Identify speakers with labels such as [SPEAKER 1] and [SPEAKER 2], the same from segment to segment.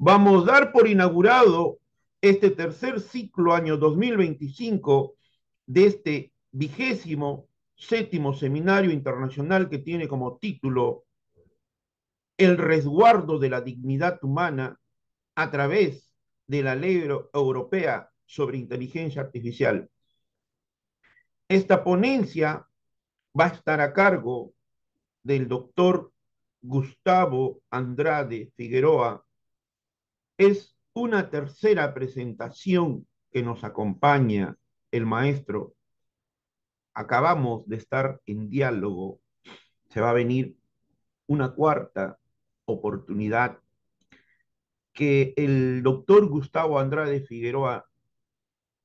[SPEAKER 1] Vamos a dar por inaugurado este tercer ciclo año 2025 de este 27º seminario internacional que tiene como título El resguardo de la dignidad humana a través de la Ley Europea sobre Inteligencia Artificial. Esta ponencia va a estar a cargo del doctor Gustavo Andrade Figueroa. Es una tercera presentación que nos acompaña el maestro. Acabamos de estar en diálogo. Se va a venir una cuarta oportunidad que el doctor Gustavo Andrade Figueroa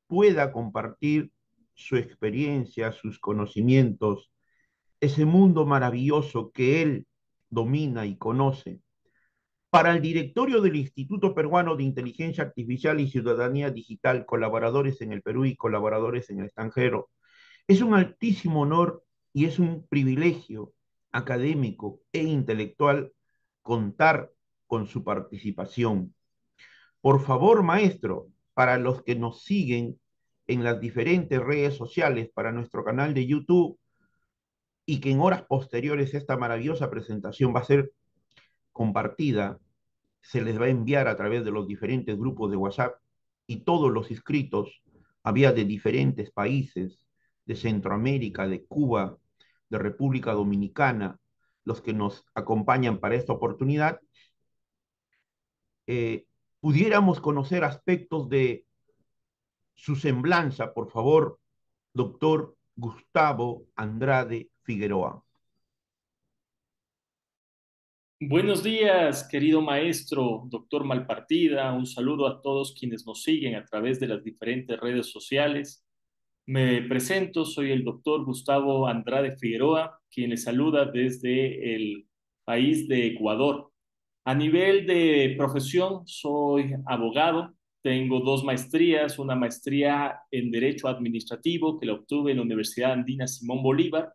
[SPEAKER 1] pueda compartir su experiencia, sus conocimientos, ese mundo maravilloso que él domina y conoce. Para el directorio del Instituto Peruano de Inteligencia Artificial y Ciudadanía Digital, colaboradores en el Perú y colaboradores en el extranjero, es un altísimo honor y es un privilegio académico e intelectual contar con su participación. Por favor, maestro, para los que nos siguen en las diferentes redes sociales, para nuestro canal de YouTube, y que en horas posteriores esta maravillosa presentación va a ser compartida, se les va a enviar a través de los diferentes grupos de WhatsApp y todos los inscritos, había de diferentes países, de Centroamérica, de Cuba, de República Dominicana, los que nos acompañan para esta oportunidad, eh, pudiéramos conocer aspectos de su semblanza, por favor, doctor Gustavo Andrade Figueroa.
[SPEAKER 2] Buenos días, querido maestro, doctor Malpartida. Un saludo a todos quienes nos siguen a través de las diferentes redes sociales. Me presento, soy el doctor Gustavo Andrade Figueroa, quien les saluda desde el país de Ecuador. A nivel de profesión, soy abogado. Tengo dos maestrías, una maestría en Derecho Administrativo que la obtuve en la Universidad Andina Simón Bolívar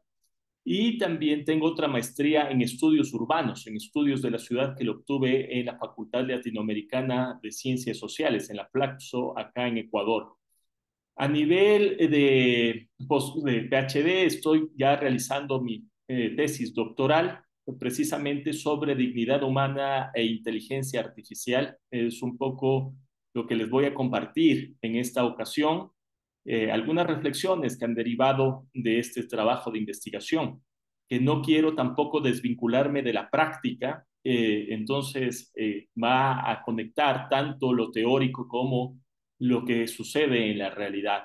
[SPEAKER 2] y también tengo otra maestría en estudios urbanos, en estudios de la ciudad que lo obtuve en la Facultad Latinoamericana de Ciencias Sociales, en la Flaxo, acá en Ecuador. A nivel de PhD, estoy ya realizando mi tesis doctoral precisamente sobre dignidad humana e inteligencia artificial. Es un poco lo que les voy a compartir en esta ocasión, algunas reflexiones que han derivado de este trabajo de investigación, que no quiero tampoco desvincularme de la práctica, entonces va a conectar tanto lo teórico como lo que sucede en la realidad.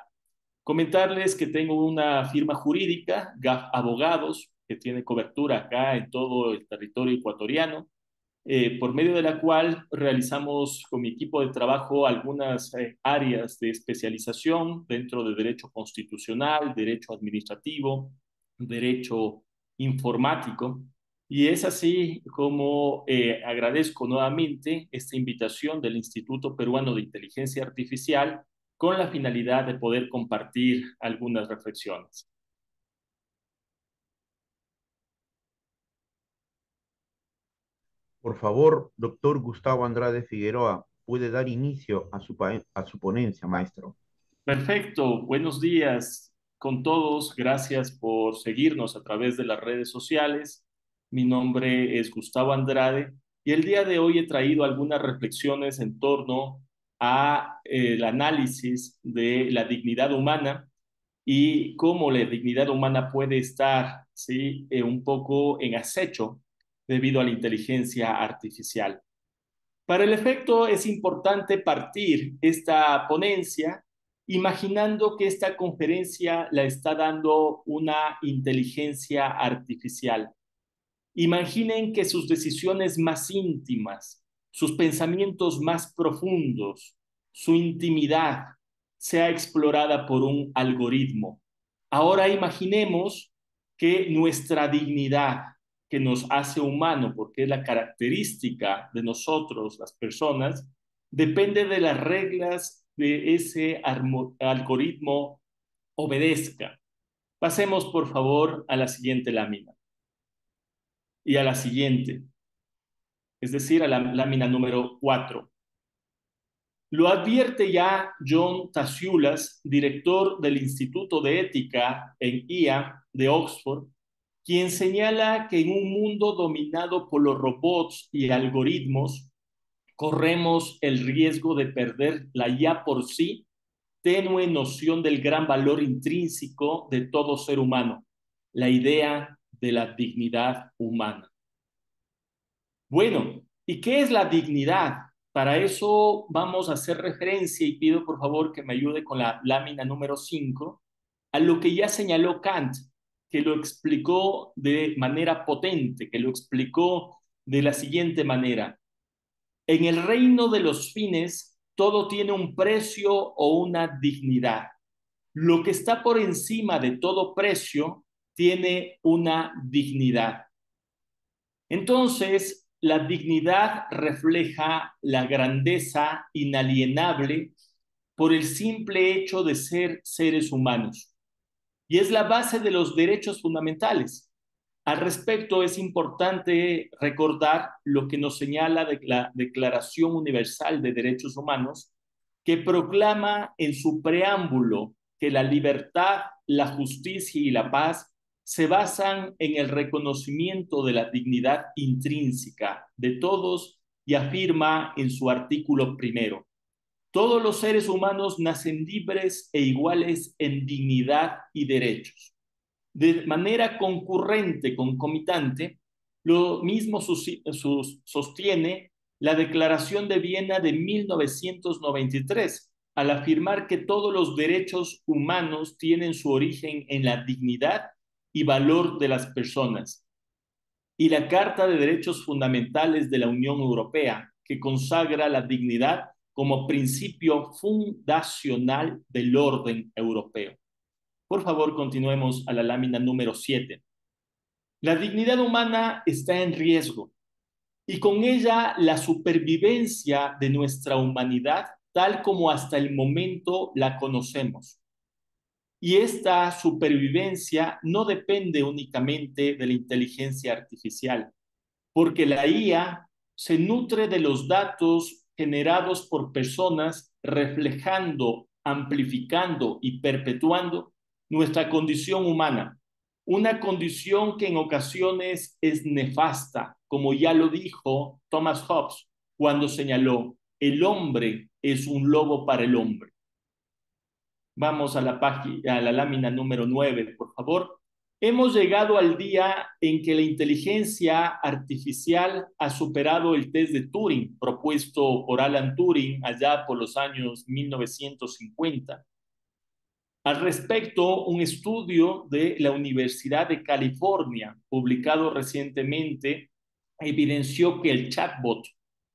[SPEAKER 2] Comentarles que tengo una firma jurídica, GAF Abogados, que tiene cobertura acá en todo el territorio ecuatoriano, por medio de la cual realizamos con mi equipo de trabajo algunas áreas de especialización dentro de derecho constitucional, derecho administrativo, derecho informático. Y es así como agradezco nuevamente esta invitación del Instituto Peruano de Inteligencia Artificial con la finalidad de poder compartir algunas reflexiones.
[SPEAKER 1] Por favor, doctor Gustavo Andrade Figueroa, puede dar inicio a su ponencia, maestro.
[SPEAKER 2] Perfecto, buenos días con todos. Gracias por seguirnos a través de las redes sociales. Mi nombre es Gustavo Andrade y el día de hoy he traído algunas reflexiones en torno a el análisis de la dignidad humana y cómo la dignidad humana puede estar, ¿sí? Un poco en acecho debido a la inteligencia artificial. Para el efecto es importante partir esta ponencia imaginando que esta conferencia la está dando una inteligencia artificial. Imaginen que sus decisiones más íntimas, sus pensamientos más profundos, su intimidad sea explorada por un algoritmo. Ahora imaginemos que nuestra dignidad, que nos hace humano, porque es la característica de nosotros, las personas, depende de las reglas de ese algoritmo obedezca. Pasemos, por favor, a la siguiente lámina y a la siguiente, es decir, a la lámina número 4. Lo advierte ya John Tasiulas, director del Instituto de Ética en IA de Oxford, quien señala que en un mundo dominado por los robots y algoritmos, corremos el riesgo de perder la ya por sí tenue noción del gran valor intrínseco de todo ser humano, la idea de la dignidad humana. Bueno, ¿y qué es la dignidad? Para eso vamos a hacer referencia y pido por favor que me ayude con la lámina número 5 a lo que ya señaló Kant, que lo explicó de manera potente, que lo explicó de la siguiente manera. En el reino de los fines, todo tiene un precio o una dignidad. Lo que está por encima de todo precio tiene una dignidad. Entonces, la dignidad refleja la grandeza inalienable por el simple hecho de ser seres humanos y es la base de los derechos fundamentales. Al respecto, es importante recordar lo que nos señala de la Declaración Universal de Derechos Humanos, que proclama en su preámbulo que la libertad, la justicia y la paz se basan en el reconocimiento de la dignidad intrínseca de todos y afirma en su artículo primero: todos los seres humanos nacen libres e iguales en dignidad y derechos. De manera concurrente, concomitante, lo mismo sostiene la Declaración de Viena de 1993, al afirmar que todos los derechos humanos tienen su origen en la dignidad y valor de las personas. Y la Carta de Derechos Fundamentales de la Unión Europea, que consagra la dignidad como principio fundacional del orden europeo. Por favor, continuemos a la lámina número 7. La dignidad humana está en riesgo y con ella la supervivencia de nuestra humanidad tal como hasta el momento la conocemos. Y esta supervivencia no depende únicamente de la inteligencia artificial, porque la IA se nutre de los datos generados por personas reflejando, amplificando y perpetuando nuestra condición humana, una condición que en ocasiones es nefasta, como ya lo dijo Thomas Hobbes cuando señaló: el hombre es un lobo para el hombre. Vamos a a la lámina número 9, por favor. Hemos llegado al día en que la inteligencia artificial ha superado el test de Turing, propuesto por Alan Turing allá por los años 1950. Al respecto, un estudio de la Universidad de California, publicado recientemente, evidenció que el chatbot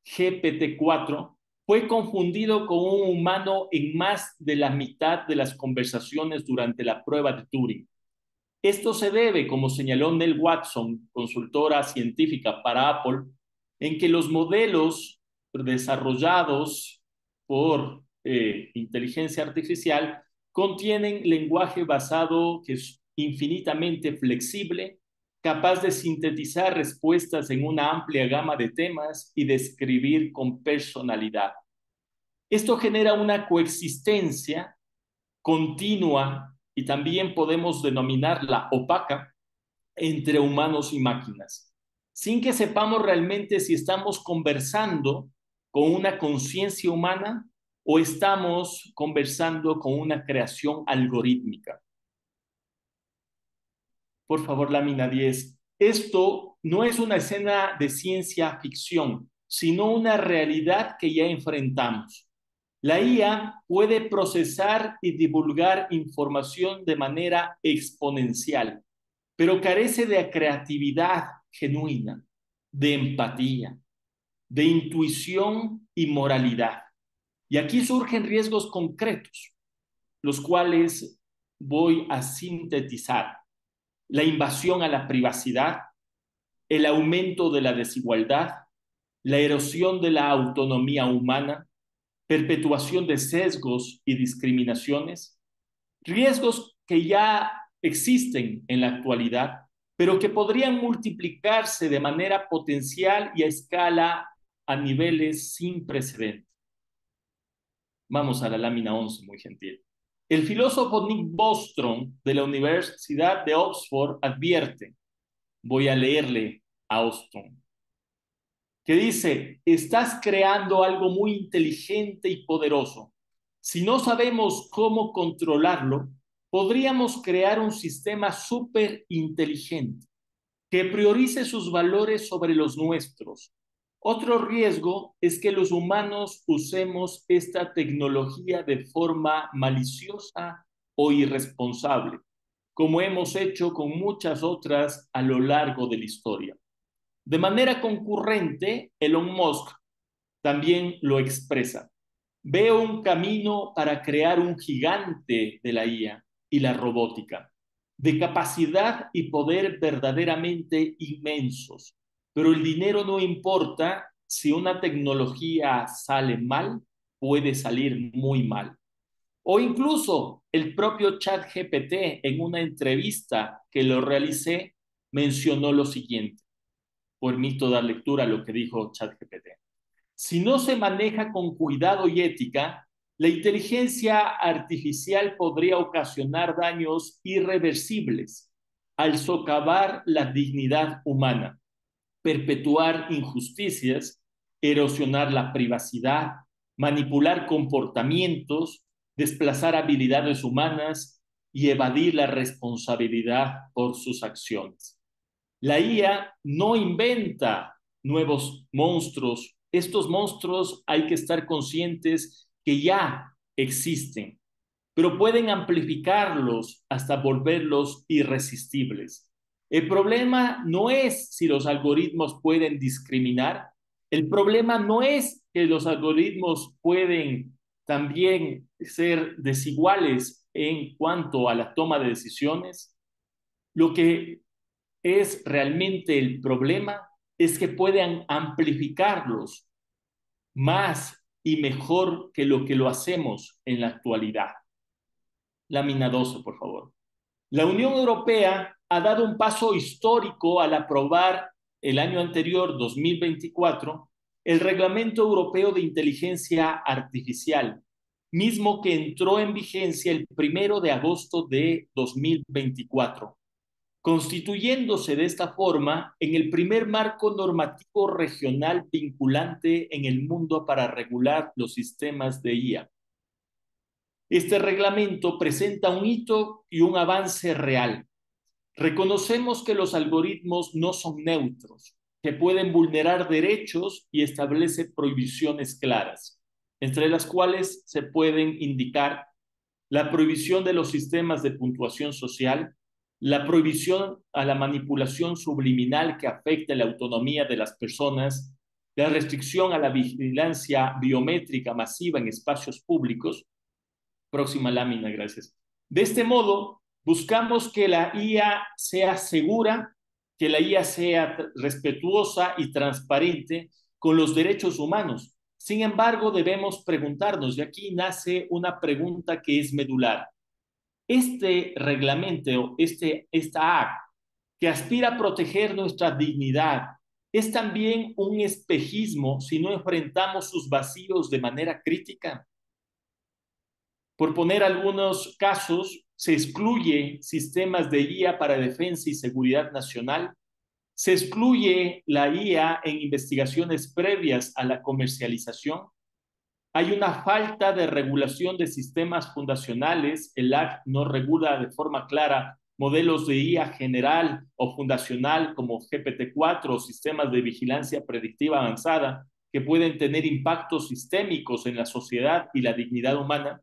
[SPEAKER 2] GPT-4 fue confundido con un humano en más de la mitad de las conversaciones durante la prueba de Turing. Esto se debe, como señaló Nell Watson, consultora científica para Apple, en que los modelos desarrollados por inteligencia artificial contienen lenguaje basado que es infinitamente flexible, capaz de sintetizar respuestas en una amplia gama de temas y de escribir con personalidad. Esto genera una coexistencia continua y también podemos denominarla opaca entre humanos y máquinas, sin que sepamos realmente si estamos conversando con una conciencia humana o estamos conversando con una creación algorítmica. Por favor, lámina 10. Esto no es una escena de ciencia ficción, sino una realidad que ya enfrentamos. La IA puede procesar y divulgar información de manera exponencial, pero carece de creatividad genuina, de empatía, de intuición y moralidad. Y aquí surgen riesgos concretos, los cuales voy a sintetizar: la invasión a la privacidad, el aumento de la desigualdad, la erosión de la autonomía humana, perpetuación de sesgos y discriminaciones, riesgos que ya existen en la actualidad, pero que podrían multiplicarse de manera potencial y a escala a niveles sin precedentes. Vamos a la lámina 11, muy gentil. El filósofo Nick Bostrom de la Universidad de Oxford advierte, voy a leerle a Bostrom, que dice, estás creando algo muy inteligente y poderoso. Si no sabemos cómo controlarlo, podríamos crear un sistema súper inteligente que priorice sus valores sobre los nuestros. Otro riesgo es que los humanos usemos esta tecnología de forma maliciosa o irresponsable, como hemos hecho con muchas otras a lo largo de la historia. De manera concurrente, Elon Musk también lo expresa. Veo un camino para crear un gigante de la IA y la robótica, de capacidad y poder verdaderamente inmensos. Pero el dinero no importa si una tecnología sale mal, puede salir muy mal. O incluso el propio ChatGPT en una entrevista que lo realicé mencionó lo siguiente. Permito dar lectura a lo que dijo ChatGPT. Si no se maneja con cuidado y ética, la inteligencia artificial podría ocasionar daños irreversibles al socavar la dignidad humana, perpetuar injusticias, erosionar la privacidad, manipular comportamientos, desplazar habilidades humanas y evadir la responsabilidad por sus acciones. La IA no inventa nuevos monstruos. Estos monstruos hay que estar conscientes que ya existen, pero pueden amplificarlos hasta volverlos irresistibles. El problema no es si los algoritmos pueden discriminar, el problema no es que los algoritmos pueden también ser desiguales en cuanto a la toma de decisiones. Lo que es realmente el problema es que puedan amplificarlos más y mejor que lo hacemos en la actualidad. Lámina 12, por favor. La Unión Europea ha dado un paso histórico al aprobar el año anterior, 2024, el Reglamento Europeo de Inteligencia Artificial, mismo que entró en vigencia el 1 de agosto de 2024, constituyéndose de esta forma en el primer marco normativo regional vinculante en el mundo para regular los sistemas de IA. Este reglamento presenta un hito y un avance real. Reconocemos que los algoritmos no son neutros, que pueden vulnerar derechos y establece prohibiciones claras, entre las cuales se pueden indicar la prohibición de los sistemas de puntuación social, la prohibición a la manipulación subliminal que afecte la autonomía de las personas, la restricción a la vigilancia biométrica masiva en espacios públicos. Próxima lámina, gracias. De este modo, buscamos que la IA sea segura, que la IA sea respetuosa y transparente con los derechos humanos. Sin embargo, debemos preguntarnos, y aquí nace una pregunta que es medular. Este reglamento, esta acta, que aspira a proteger nuestra dignidad, es también un espejismo si no enfrentamos sus vacíos de manera crítica. Por poner algunos casos, se excluye sistemas de IA para defensa y seguridad nacional, se excluye la IA en investigaciones previas a la comercialización, hay una falta de regulación de sistemas fundacionales, el AC no regula de forma clara modelos de IA general o fundacional como GPT-4 o sistemas de vigilancia predictiva avanzada que pueden tener impactos sistémicos en la sociedad y la dignidad humana,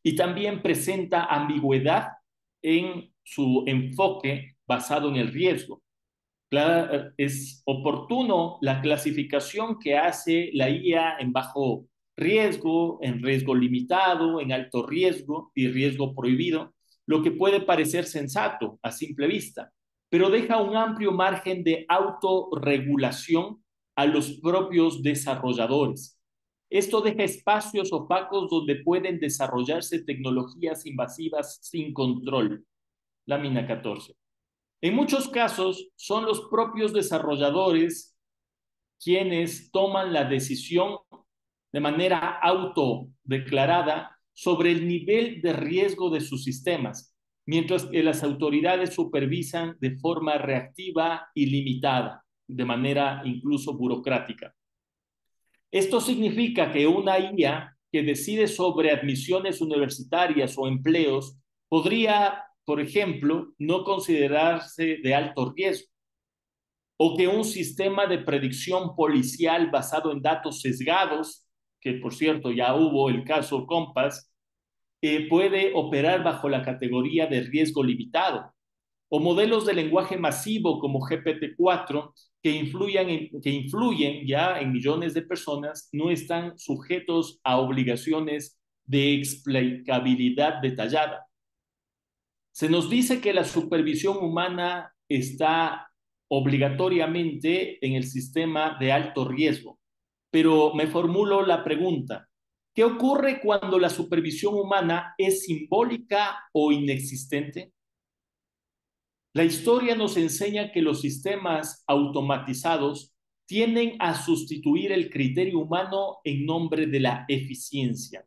[SPEAKER 2] y también presenta ambigüedad en su enfoque basado en el riesgo. Es oportuno la clasificación que hace la IA en bajo riesgo, en riesgo limitado, en alto riesgo y riesgo prohibido, lo que puede parecer sensato a simple vista, pero deja un amplio margen de autorregulación a los propios desarrolladores. Esto deja espacios opacos donde pueden desarrollarse tecnologías invasivas sin control. Lámina 14. En muchos casos, son los propios desarrolladores quienes toman la decisión de manera autodeclarada sobre el nivel de riesgo de sus sistemas, mientras que las autoridades supervisan de forma reactiva y limitada, de manera incluso burocrática. Esto significa que una IA que decide sobre admisiones universitarias o empleos podría, por ejemplo, no considerarse de alto riesgo, o que un sistema de predicción policial basado en datos sesgados, que por cierto ya hubo el caso Compass, puede operar bajo la categoría de riesgo limitado, o modelos de lenguaje masivo como GPT-4 que influyen ya en millones de personas no están sujetos a obligaciones de explicabilidad detallada. Se nos dice que la supervisión humana está obligatoriamente en el sistema de alto riesgo, pero me formulo la pregunta, ¿qué ocurre cuando la supervisión humana es simbólica o inexistente? La historia nos enseña que los sistemas automatizados tienden a sustituir el criterio humano en nombre de la eficiencia.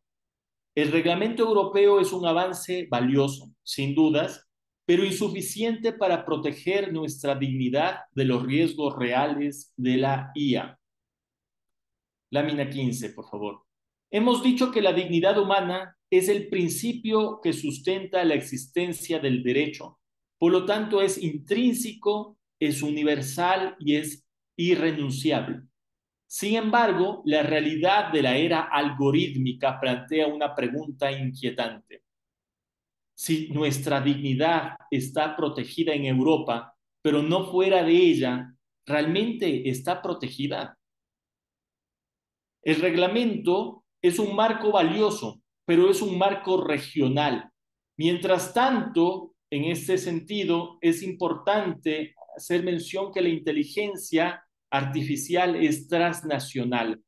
[SPEAKER 2] El reglamento europeo es un avance valioso, sin dudas, pero insuficiente para proteger nuestra dignidad de los riesgos reales de la IA. Lámina 15, por favor. Hemos dicho que la dignidad humana es el principio que sustenta la existencia del derecho. Por lo tanto, es intrínseco, es universal y es irrenunciable. Sin embargo, la realidad de la era algorítmica plantea una pregunta inquietante. Si nuestra dignidad está protegida en Europa, pero no fuera de ella, ¿realmente está protegida? El reglamento es un marco valioso, pero es un marco regional. Mientras tanto, en este sentido, es importante hacer mención que la inteligencia artificial es transnacional.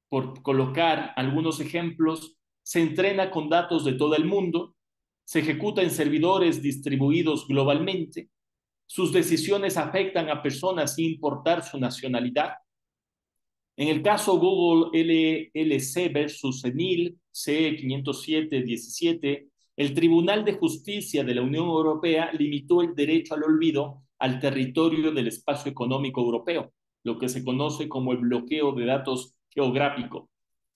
[SPEAKER 2] Por colocar algunos ejemplos, se entrena con datos de todo el mundo, se ejecuta en servidores distribuidos globalmente, sus decisiones afectan a personas sin importar su nacionalidad. En el caso Google LLC versus CENIL C507-17, el Tribunal de Justicia de la Unión Europea limitó el derecho al olvido al territorio del espacio económico europeo, lo que se conoce como el bloqueo de datos geográfico.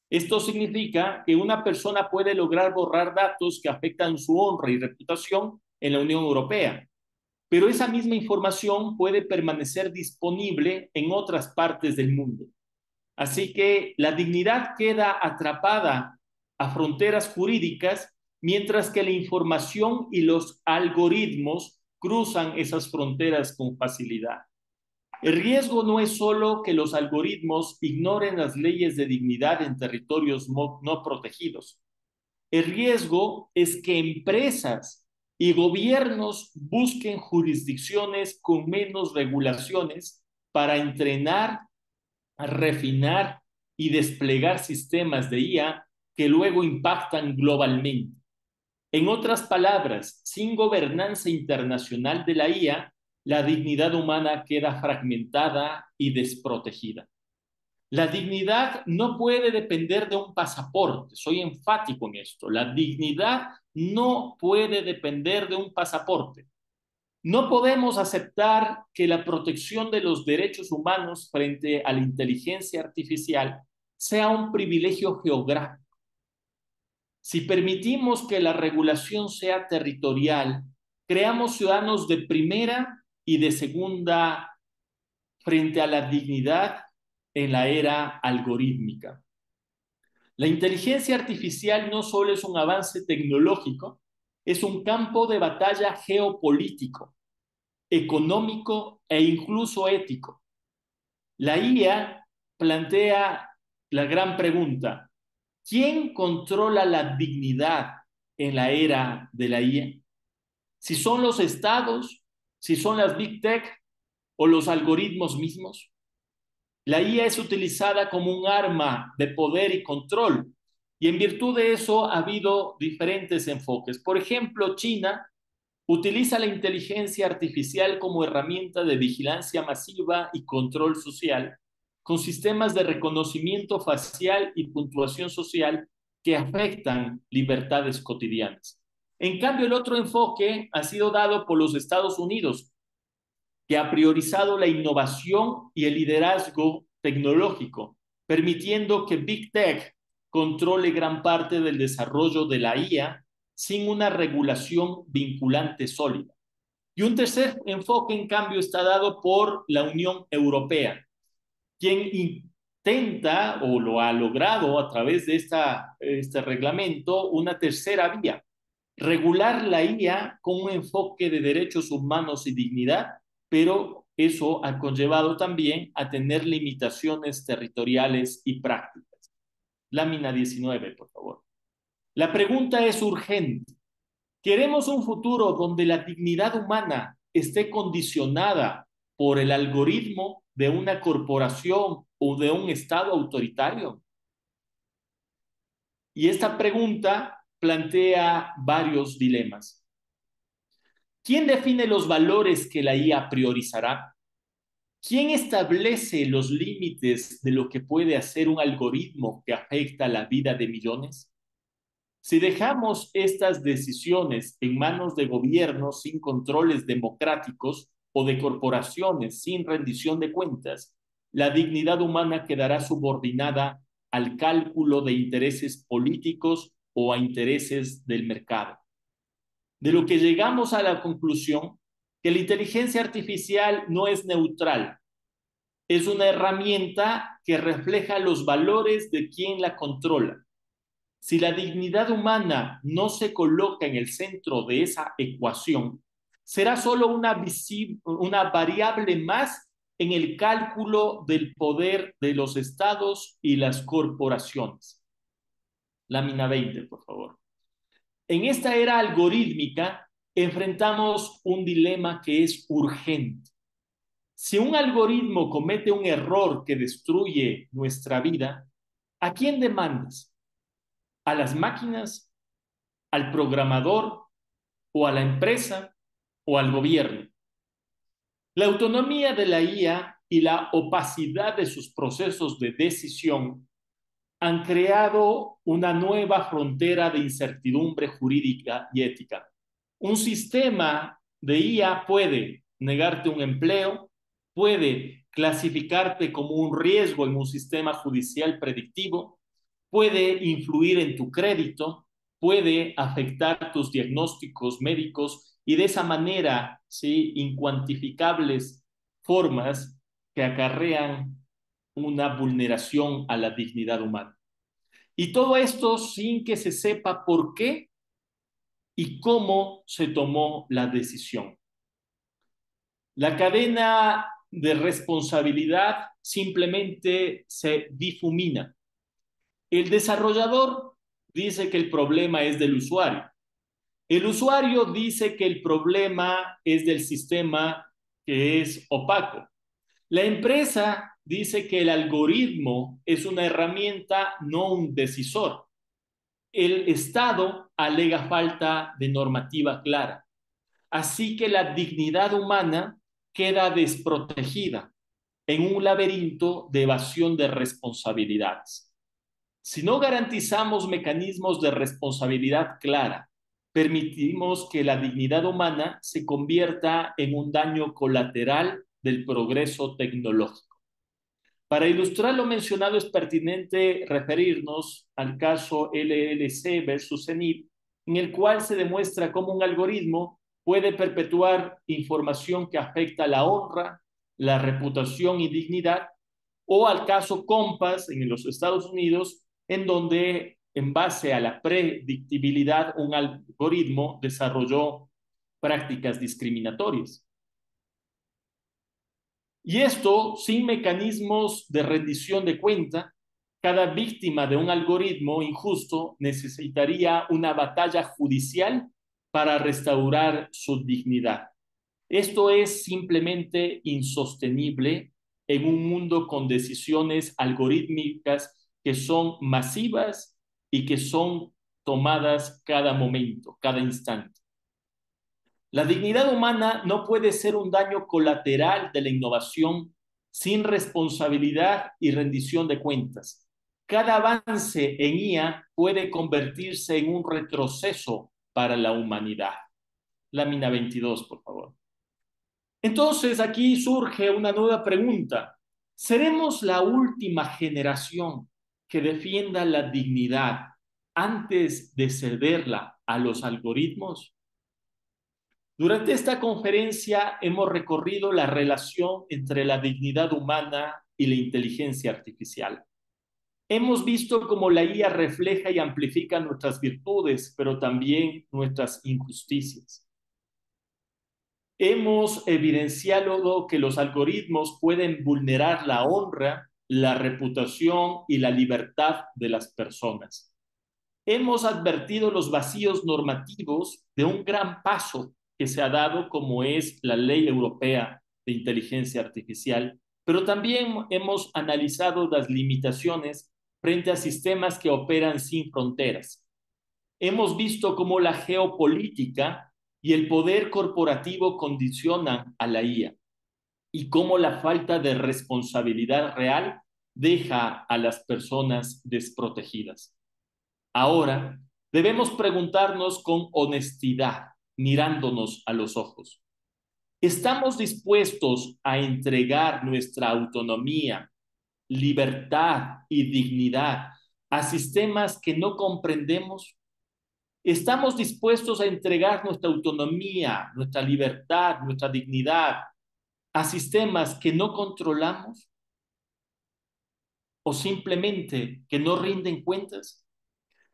[SPEAKER 2] Esto significa que una persona puede lograr borrar datos que afectan su honra y reputación en la Unión Europea, pero esa misma información puede permanecer disponible en otras partes del mundo. Así que la dignidad queda atrapada a fronteras jurídicas, mientras que la información y los algoritmos cruzan esas fronteras con facilidad. El riesgo no es solo que los algoritmos ignoren las leyes de dignidad en territorios no protegidos. El riesgo es que empresas y gobiernos busquen jurisdicciones con menos regulaciones para entrenar, refinar y desplegar sistemas de IA que luego impactan globalmente. En otras palabras, sin gobernanza internacional de la IA, la dignidad humana queda fragmentada y desprotegida. La dignidad no puede depender de un pasaporte, soy enfático en esto. La dignidad no puede depender de un pasaporte. No podemos aceptar que la protección de los derechos humanos frente a la inteligencia artificial sea un privilegio geográfico. Si permitimos que la regulación sea territorial, creamos ciudadanos de primera y de segunda frente a la dignidad en la era algorítmica. La inteligencia artificial no solo es un avance tecnológico, es un campo de batalla geopolítico, económico e incluso ético. La IA plantea la gran pregunta: ¿quién controla la dignidad en la era de la IA? Si son los estados, si son las big tech o los algoritmos mismos. La IA es utilizada como un arma de poder y control, y en virtud de eso ha habido diferentes enfoques. Por ejemplo, China utiliza la inteligencia artificial como herramienta de vigilancia masiva y control social, con sistemas de reconocimiento facial y puntuación social que afectan libertades cotidianas. En cambio, el otro enfoque ha sido dado por los Estados Unidos, que ha priorizado la innovación y el liderazgo tecnológico, permitiendo que Big Tech controle gran parte del desarrollo de la IA sin una regulación vinculante sólida. Y un tercer enfoque, en cambio, está dado por la Unión Europea, quien intenta o lo ha logrado a través de este reglamento una tercera vía: regular la IA con un enfoque de derechos humanos y dignidad, pero eso ha conllevado también a tener limitaciones territoriales y prácticas. Lámina 19, por favor. La pregunta es urgente. ¿Queremos un futuro donde la dignidad humana esté condicionada por el algoritmo de una corporación o de un Estado autoritario? Y esta pregunta plantea varios dilemas. ¿Quién define los valores que la IA priorizará? ¿Quién establece los límites de lo que puede hacer un algoritmo que afecta la vida de millones? Si dejamos estas decisiones en manos de gobiernos sin controles democráticos o de corporaciones sin rendición de cuentas, la dignidad humana quedará subordinada al cálculo de intereses políticos o a intereses del mercado. De lo que llegamos a la conclusión que la inteligencia artificial no es neutral, es una herramienta que refleja los valores de quien la controla. Si la dignidad humana no se coloca en el centro de esa ecuación, será solo una variable más en el cálculo del poder de los estados y las corporaciones. Lámina 20, por favor. En esta era algorítmica enfrentamos un dilema que es urgente. Si un algoritmo comete un error que destruye nuestra vida, ¿a quién demandas? ¿A las máquinas, al programador o a la empresa o al gobierno? La autonomía de la IA y la opacidad de sus procesos de decisión han creado una nueva frontera de incertidumbre jurídica y ética. Un sistema de IA puede negarte un empleo, puede clasificarte como un riesgo en un sistema judicial predictivo, puede influir en tu crédito, puede afectar tus diagnósticos médicos y de esa manera, ¿sí?, incuantificables formas que acarrean una vulneración a la dignidad humana. Y todo esto sin que se sepa por qué y cómo se tomó la decisión. La cadena de responsabilidad simplemente se difumina. El desarrollador dice que el problema es del usuario. El usuario dice que el problema es del sistema que es opaco. La empresa dice que el algoritmo es una herramienta, no un decisor. El Estado alega falta de normativa clara. Así que la dignidad humana queda desprotegida en un laberinto de evasión de responsabilidades. Si no garantizamos mecanismos de responsabilidad clara, permitimos que la dignidad humana se convierta en un daño colateral del progreso tecnológico. Para ilustrar lo mencionado es pertinente referirnos al caso LLC versus CENIT, en el cual se demuestra cómo un algoritmo puede perpetuar información que afecta la honra, la reputación y dignidad, o al caso Compass en los Estados Unidos, en donde, en base a la predictibilidad, un algoritmo desarrolló prácticas discriminatorias. Y esto sin mecanismos de rendición de cuenta. Cada víctima de un algoritmo injusto necesitaría una batalla judicial para restaurar su dignidad. Esto es simplemente insostenible en un mundo con decisiones algorítmicas que son masivas y que son tomadas cada momento, cada instante. La dignidad humana no puede ser un daño colateral de la innovación sin responsabilidad y rendición de cuentas. Cada avance en IA puede convertirse en un retroceso para la humanidad. Lámina 22, por favor. Entonces aquí surge una nueva pregunta. ¿Seremos la última generación que defienda la dignidad antes de cederla a los algoritmos? Durante esta conferencia hemos recorrido la relación entre la dignidad humana y la inteligencia artificial. Hemos visto cómo la IA refleja y amplifica nuestras virtudes, pero también nuestras injusticias. Hemos evidenciado que los algoritmos pueden vulnerar la honra, la reputación y la libertad de las personas. Hemos advertido los vacíos normativos de un gran paso que se ha dado, como es la Ley Europea de Inteligencia Artificial, pero también hemos analizado las limitaciones frente a sistemas que operan sin fronteras. Hemos visto cómo la geopolítica y el poder corporativo condicionan a la IA y cómo la falta de responsabilidad real deja a las personas desprotegidas. Ahora, debemos preguntarnos con honestidad, mirándonos a los ojos. ¿Estamos dispuestos a entregar nuestra autonomía, libertad y dignidad a sistemas que no comprendemos? ¿Estamos dispuestos a entregar nuestra autonomía, nuestra libertad, nuestra dignidad a sistemas que no controlamos o simplemente que no rinden cuentas?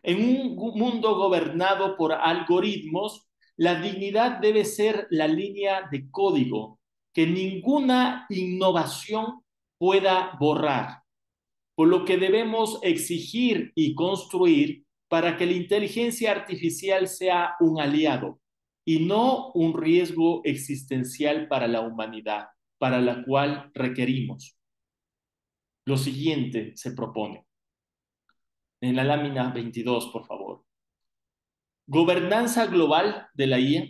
[SPEAKER 2] En un mundo gobernado por algoritmos, la dignidad debe ser la línea de código que ninguna innovación pueda borrar, por lo que debemos exigir y construir para que la inteligencia artificial sea un aliado y no un riesgo existencial para la humanidad, para la cual requerimos. Lo siguiente se propone. En la lámina 22, por favor. Gobernanza global de la IA,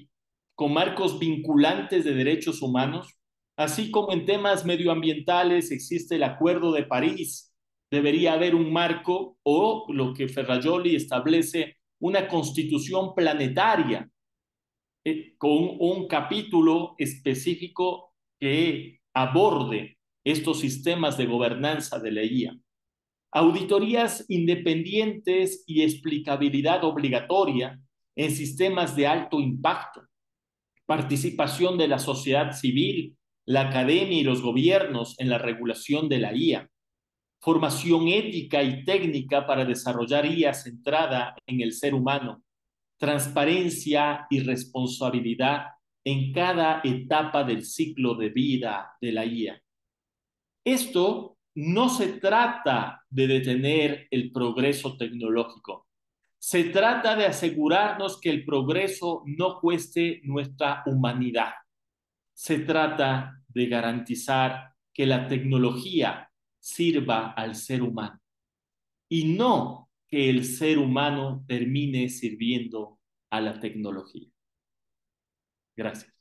[SPEAKER 2] con marcos vinculantes de derechos humanos, así como en temas medioambientales existe el Acuerdo de París. Debería haber un marco o lo que Ferrajoli establece, una constitución planetaria con un capítulo específico que aborde estos sistemas de gobernanza de la IA. Auditorías independientes y explicabilidad obligatoria en sistemas de alto impacto, participación de la sociedad civil, la academia y los gobiernos en la regulación de la IA, formación ética y técnica para desarrollar IA centrada en el ser humano, transparencia y responsabilidad en cada etapa del ciclo de vida de la IA. Esto no se trata de detener el progreso tecnológico. Se trata de asegurarnos que el progreso no cueste nuestra humanidad. Se trata de garantizar que la tecnología sirva al ser humano y no que el ser humano termine sirviendo a la tecnología. Gracias.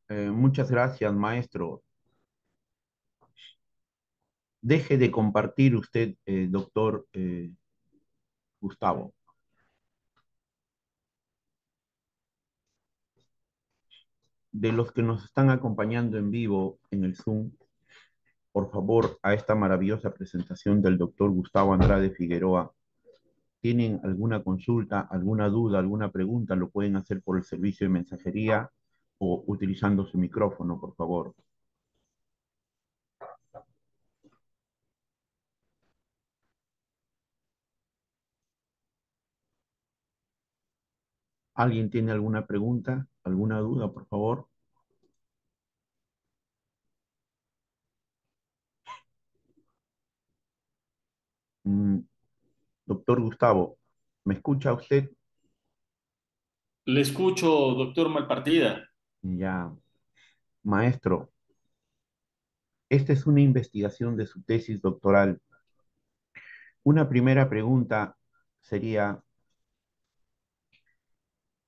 [SPEAKER 1] Muchas gracias, maestro. Deje de compartir usted, doctor Gustavo. De los que nos están acompañando en vivo en el Zoom, por favor, a esta maravillosa presentación del doctor Gustavo Andrade Figueroa, ¿tienen alguna consulta, alguna duda, alguna pregunta? Lo pueden hacer por el servicio de mensajería o utilizando su micrófono, por favor. ¿Alguien tiene alguna pregunta, alguna duda, por favor? Mm, doctor Gustavo, ¿me escucha usted?
[SPEAKER 2] Le escucho, doctor Malpartida.
[SPEAKER 1] Ya, maestro, esta es una investigación de su tesis doctoral Una primera pregunta sería,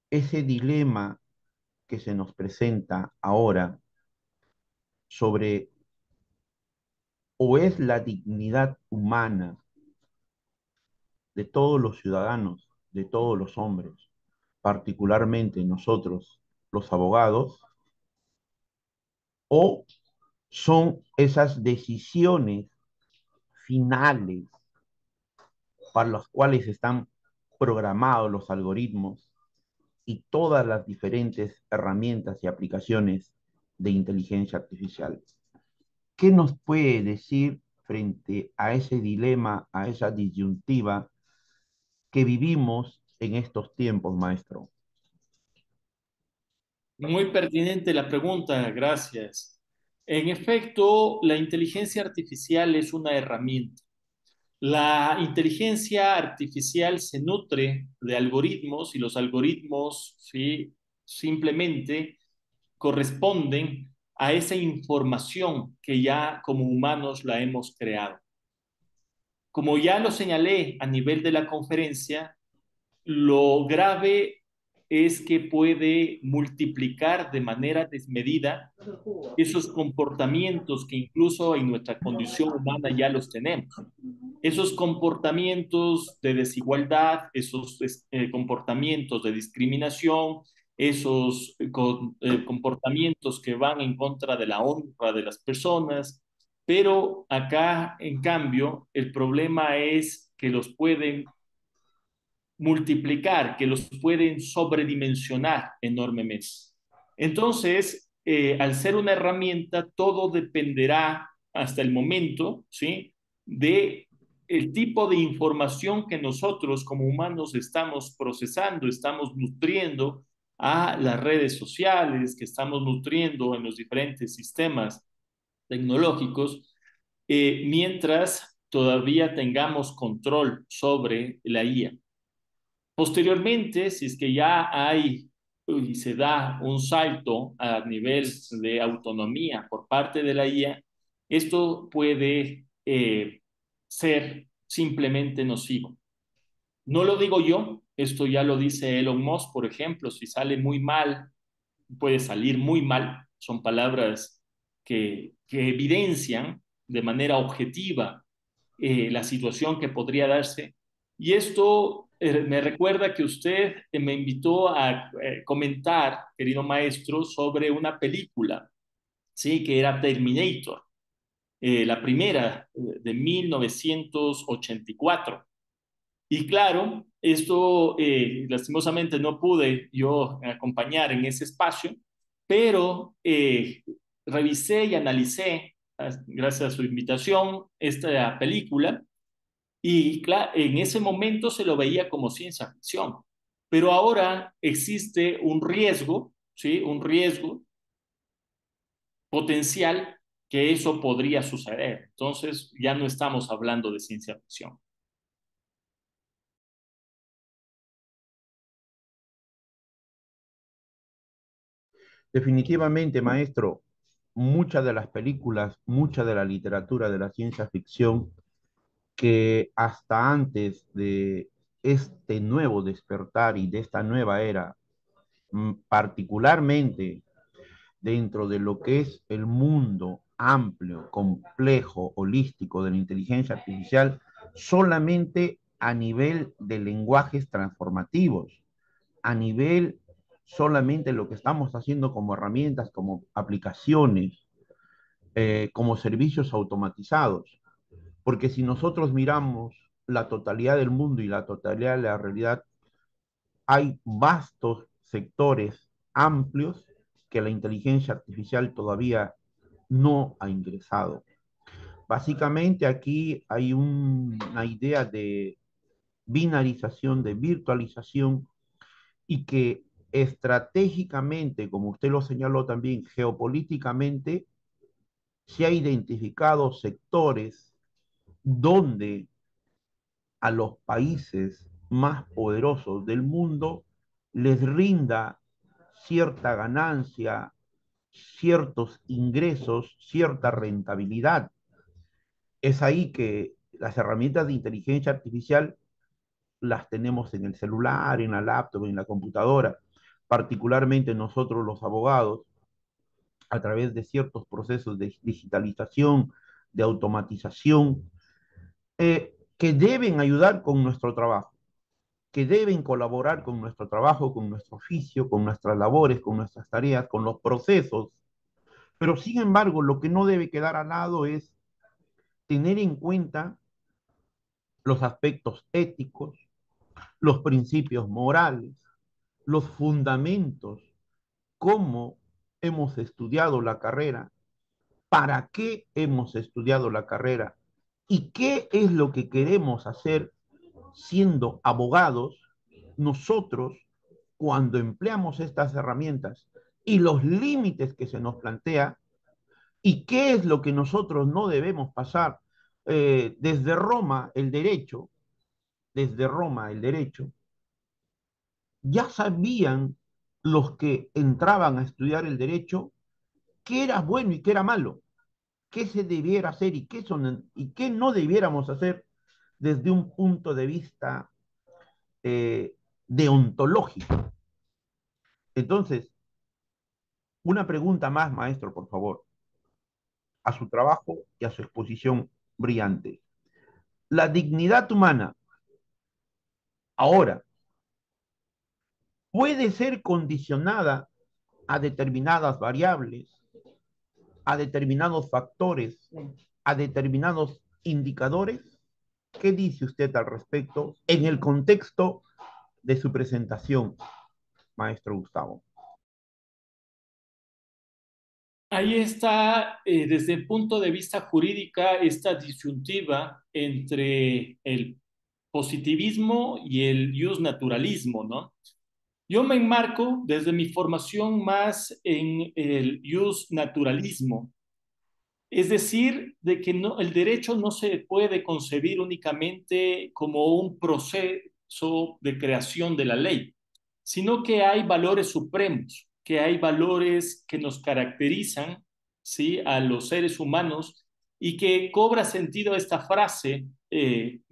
[SPEAKER 1] ese dilema que se nos presenta ahora sobre o es la dignidad humana de todos los ciudadanos, de todos los hombres, particularmente nosotros, los abogados, o son esas decisiones finales para las cuales están programados los algoritmos y todas las diferentes herramientas y aplicaciones de inteligencia artificial. ¿Qué nos puede decir frente a ese dilema, a esa disyuntiva que vivimos en estos tiempos, maestro?
[SPEAKER 2] Muy pertinente la pregunta, gracias. En efecto, la inteligencia artificial es una herramienta. La inteligencia artificial se nutre de algoritmos y los algoritmos, ¿sí?, simplemente corresponden a esa información que ya como humanos la hemos creado. Como ya lo señalé a nivel de la conferencia, lo grave es que puede multiplicar de manera desmedida esos comportamientos que incluso en nuestra condición humana ya los tenemos. Esos comportamientos de desigualdad, esos comportamientos de discriminación, esos comportamientos que van en contra de la honra de las personas, pero acá, en cambio, el problema es que los pueden multiplicar, que los pueden sobredimensionar enormemente. Entonces, al ser una herramienta, todo dependerá hasta el momento, ¿sí?, de el tipo de información que nosotros como humanos estamos procesando, estamos nutriendo a las redes sociales, que estamos nutriendo en los diferentes sistemas tecnológicos, mientras todavía tengamos control sobre la IA. Posteriormente, si es que ya hay y se da un salto a nivel de autonomía por parte de la IA, esto puede ser simplemente nocivo. No lo digo yo, esto ya lo dice Elon Musk, por ejemplo, si sale muy mal, puede salir muy mal, son palabras que evidencian de manera objetiva la situación que podría darse. Y esto me recuerda que usted me invitó a comentar, querido maestro, sobre una película, ¿sí?, que era Terminator, la primera de 1984. Y claro, esto lastimosamente no pude yo acompañar en ese espacio, pero revisé y analicé, gracias a su invitación, esta película y claro, en ese momento se lo veía como ciencia ficción, pero ahora existe un riesgo, ¿sí? Un riesgo potencial que eso podría suceder. Entonces ya no estamos hablando de ciencia ficción.
[SPEAKER 1] Definitivamente, maestro, muchas de las películas, mucha de la literatura de la ciencia ficción que hasta antes de este nuevo despertar y de esta nueva era, particularmente dentro de lo que es el mundo amplio, complejo, holístico de la inteligencia artificial, solamente a nivel de lenguajes transformativos, a nivel solamente lo que estamos haciendo como herramientas, como aplicaciones, como servicios automatizados. Porque si nosotros miramos la totalidad del mundo y la totalidad de la realidad, hay vastos sectores amplios que la inteligencia artificial todavía no ha ingresado. Básicamente aquí hay una idea de binarización, de virtualización y que estratégicamente, como usted lo señaló también, geopolíticamente, se ha identificado sectores donde a los países más poderosos del mundo les rinda cierta ganancia, ciertos ingresos, cierta rentabilidad. Es ahí que las herramientas de inteligencia artificial las tenemos en el celular, en la laptop, en la computadora, particularmente nosotros los abogados, a través de ciertos procesos de digitalización, de automatización, que deben ayudar con nuestro trabajo, que deben colaborar con nuestro trabajo, con nuestro oficio, con nuestras labores, con nuestras tareas, con los procesos. Pero sin embargo, lo que no debe quedar al lado es tener en cuenta los aspectos éticos, los principios morales, los fundamentos, cómo hemos estudiado la carrera, para qué hemos estudiado la carrera y qué es lo que queremos hacer siendo abogados nosotros cuando empleamos estas herramientas y los límites que se nos plantea y qué es lo que nosotros no debemos pasar. Desde Roma, el derecho, desde Roma, el derecho, ya sabían los que entraban a estudiar el derecho qué era bueno y qué era malo, qué se debiera hacer y qué no debiéramos hacer desde un punto de vista deontológico. Entonces, una pregunta más, maestro, por favor, a su trabajo y a su exposición brillante. La dignidad humana ahora puede ser condicionada a determinadas variables, a determinados factores, a determinados indicadores. ¿Qué dice usted al respecto en el contexto de su presentación, maestro Gustavo?
[SPEAKER 2] Ahí está, desde el punto de vista jurídica, esta disyuntiva entre el positivismo y el naturalismo, ¿no? Yo me enmarco desde mi formación más en el naturalismo, es decir, de que no, el derecho no se puede concebir únicamente como un proceso de creación de la ley, sino que hay valores supremos, que hay valores que nos caracterizan, ¿sí?, a los seres humanos y que cobra sentido esta frase que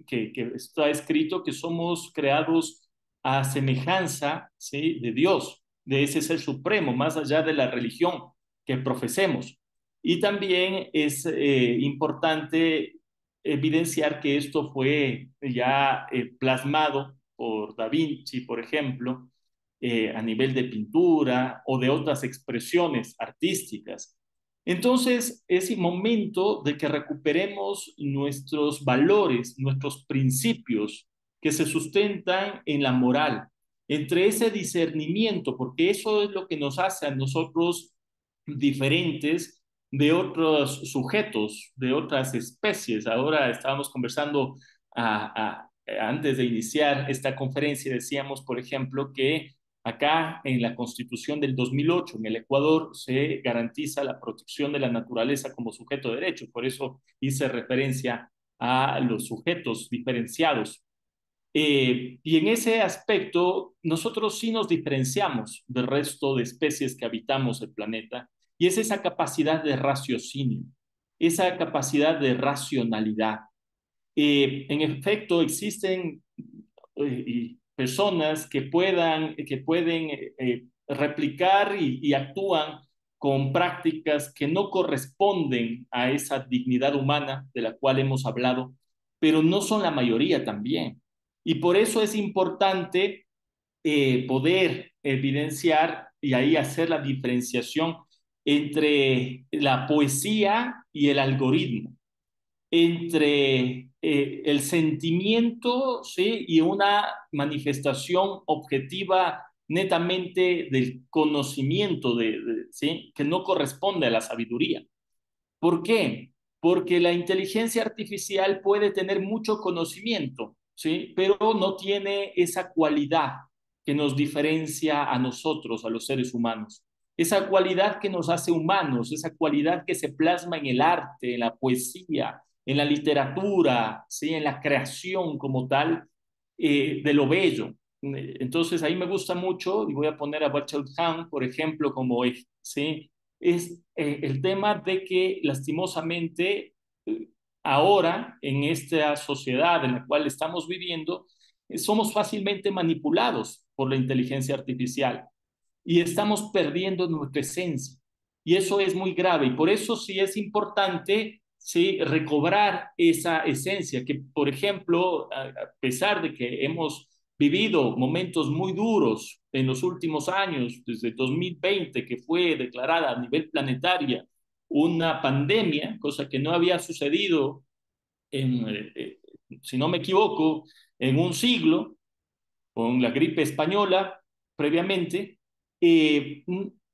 [SPEAKER 2] está escrito que somos creados a semejanza, ¿sí?, de Dios, de ese ser supremo, más allá de la religión que profesemos. Y también es importante evidenciar que esto fue ya plasmado por Da Vinci, por ejemplo, a nivel de pintura o de otras expresiones artísticas. Entonces, es el momento de que recuperemos nuestros valores, nuestros principios que se sustentan en la moral, entre ese discernimiento, porque eso es lo que nos hace a nosotros diferentes de otros sujetos, de otras especies. Ahora estábamos conversando antes de iniciar esta conferencia, decíamos, por ejemplo, que acá en la Constitución del 2008, en el Ecuador, se garantiza la protección de la naturaleza como sujeto de derecho. Por eso hice referencia a los sujetos diferenciados. Y en ese aspecto, nosotros sí nos diferenciamos del resto de especies que habitamos el planeta, y es esa capacidad de raciocinio, esa capacidad de racionalidad. En efecto, existen personas que pueden replicar y actúan con prácticas que no corresponden a esa dignidad humana de la cual hemos hablado, pero no son la mayoría también. Y por eso es importante poder evidenciar y ahí hacer la diferenciación entre la poesía y el algoritmo, entre el sentimiento, ¿sí?, y una manifestación objetiva netamente del conocimiento, ¿sí?, que no corresponde a la sabiduría. ¿Por qué? Porque la inteligencia artificial puede tener mucho conocimiento, ¿sí?, pero no tiene esa cualidad que nos diferencia a nosotros, a los seres humanos. Esa cualidad que nos hace humanos, esa cualidad que se plasma en el arte, en la poesía, en la literatura, ¿sí?, en la creación como tal, de lo bello. Entonces ahí me gusta mucho, y voy a poner a Bachel Han, por ejemplo, como, ¿sí?, es el tema de que lastimosamente ahora, en esta sociedad en la cual estamos viviendo, somos fácilmente manipulados por la inteligencia artificial y estamos perdiendo nuestra esencia. Y eso es muy grave. Y por eso sí es importante, sí, recobrar esa esencia, que por ejemplo, a pesar de que hemos vivido momentos muy duros en los últimos años, desde 2020, que fue declarada a nivel planetaria una pandemia, cosa que no había sucedido en, si no me equivoco, en un siglo, con la gripe española previamente, eh,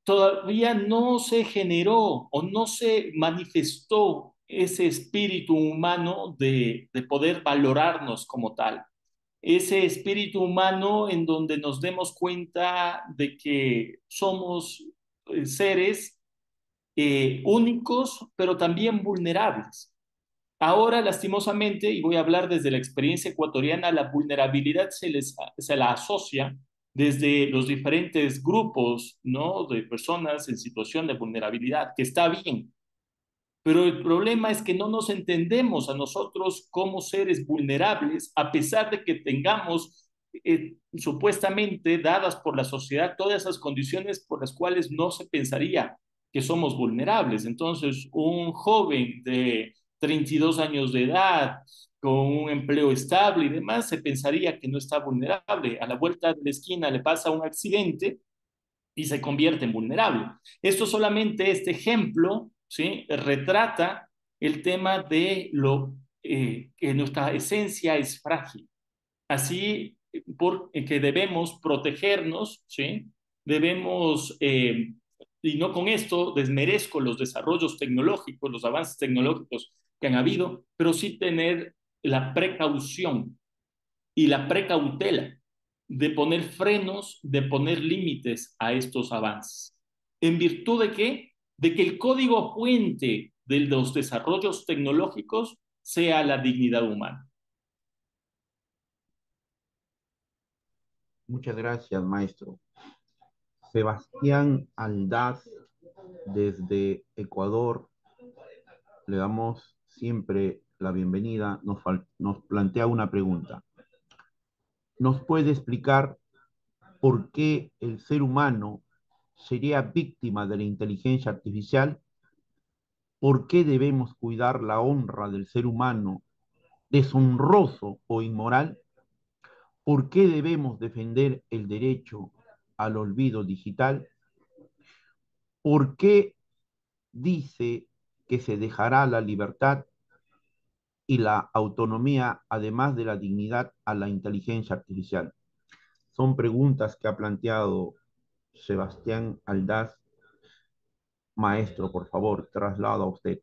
[SPEAKER 2] todavía no se generó o no se manifestó ese espíritu humano de poder valorarnos como tal. Ese espíritu humano en donde nos demos cuenta de que somos seres únicos, pero también vulnerables. Ahora, lastimosamente, y voy a hablar desde la experiencia ecuatoriana, la vulnerabilidad se la asocia desde los diferentes grupos, ¿no? De personas en situación de vulnerabilidad, que está bien, pero el problema es que no nos entendemos a nosotros como seres vulnerables, a pesar de que tengamos supuestamente dadas por la sociedad todas esas condiciones por las cuales no se pensaría que somos vulnerables. Entonces, un joven de 32 años de edad, con un empleo estable y demás, se pensaría que no está vulnerable. A la vuelta de la esquina le pasa un accidente y se convierte en vulnerable. Esto solamente, este ejemplo, ¿sí? Retrata el tema de que nuestra esencia es frágil. Así que debemos protegernos, ¿sí? Debemos, y no con esto desmerezco los desarrollos tecnológicos, los avances tecnológicos que han habido, pero sí tener la precaución y la precautela de poner frenos, de poner límites a estos avances. ¿En virtud de qué? De que el código fuente de los desarrollos tecnológicos sea la dignidad humana.
[SPEAKER 1] Muchas gracias, maestro. Sebastián Aldaz, desde Ecuador, le damos siempre la bienvenida. Nos plantea una pregunta. ¿Nos puede explicar por qué el ser humano sería víctima de la inteligencia artificial? ¿Por qué debemos cuidar la honra del ser humano, deshonroso o inmoral? ¿Por qué debemos defender el derecho al olvido digital? ¿Por qué dice que se dejará la libertad y la autonomía, además de la dignidad, a la inteligencia artificial? Son preguntas que ha planteado Sebastián Aldaz. Maestro, por favor, traslado a usted.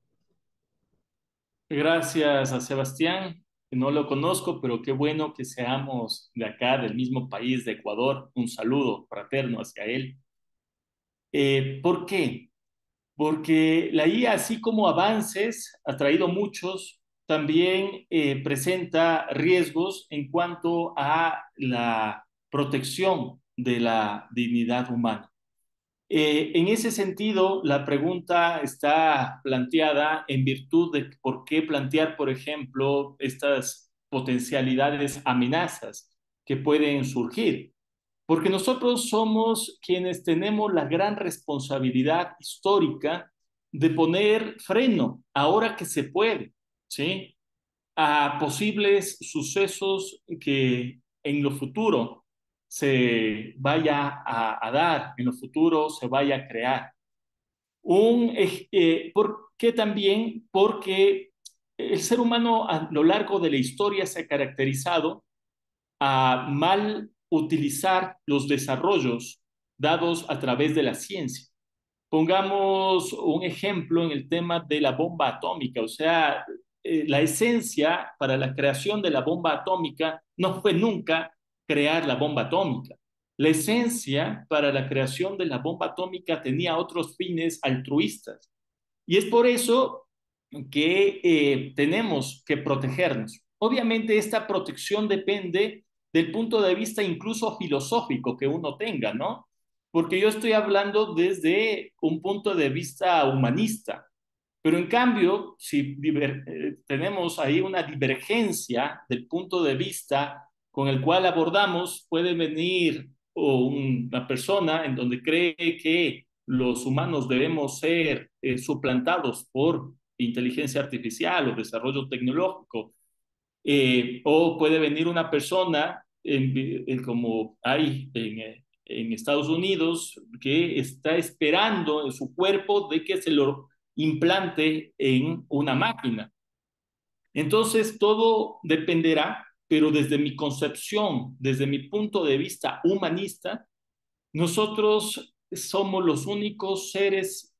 [SPEAKER 2] Gracias a Sebastián, no lo conozco, pero qué bueno que seamos de acá, del mismo país, de Ecuador. Un saludo fraterno hacia él. ¿Por qué? Porque la IA, así como avances, ha traído muchos, también presenta riesgos en cuanto a la protección de la dignidad humana. En ese sentido, la pregunta está planteada en virtud de por qué plantear, por ejemplo, estas potencialidades amenazas que pueden surgir. Porque nosotros somos quienes tenemos la gran responsabilidad histórica de poner freno, ahora que se puede, ¿sí? A posibles sucesos que en lo futuro se vaya a dar, en lo futuro se vaya a crear. ¿Por qué también? Porque el ser humano a lo largo de la historia se ha caracterizado a mal utilizar los desarrollos dados a través de la ciencia. Pongamos un ejemplo en el tema de la bomba atómica, o sea, la esencia para la creación de la bomba atómica no fue nunca crear la bomba atómica. La esencia para la creación de la bomba atómica tenía otros fines altruistas. Y es por eso que tenemos que protegernos. Obviamente esta protección depende del punto de vista incluso filosófico que uno tenga, ¿no? Porque yo estoy hablando desde un punto de vista humanista. Pero en cambio, si tenemos ahí una divergencia del punto de vista con el cual abordamos, puede venir una persona en donde cree que los humanos debemos ser suplantados por inteligencia artificial o desarrollo tecnológico, o puede venir una persona, como hay en Estados Unidos, que está esperando en su cuerpo de que se lo implante en una máquina. Entonces, todo dependerá, pero desde mi concepción, desde mi punto de vista humanista, nosotros somos los únicos seres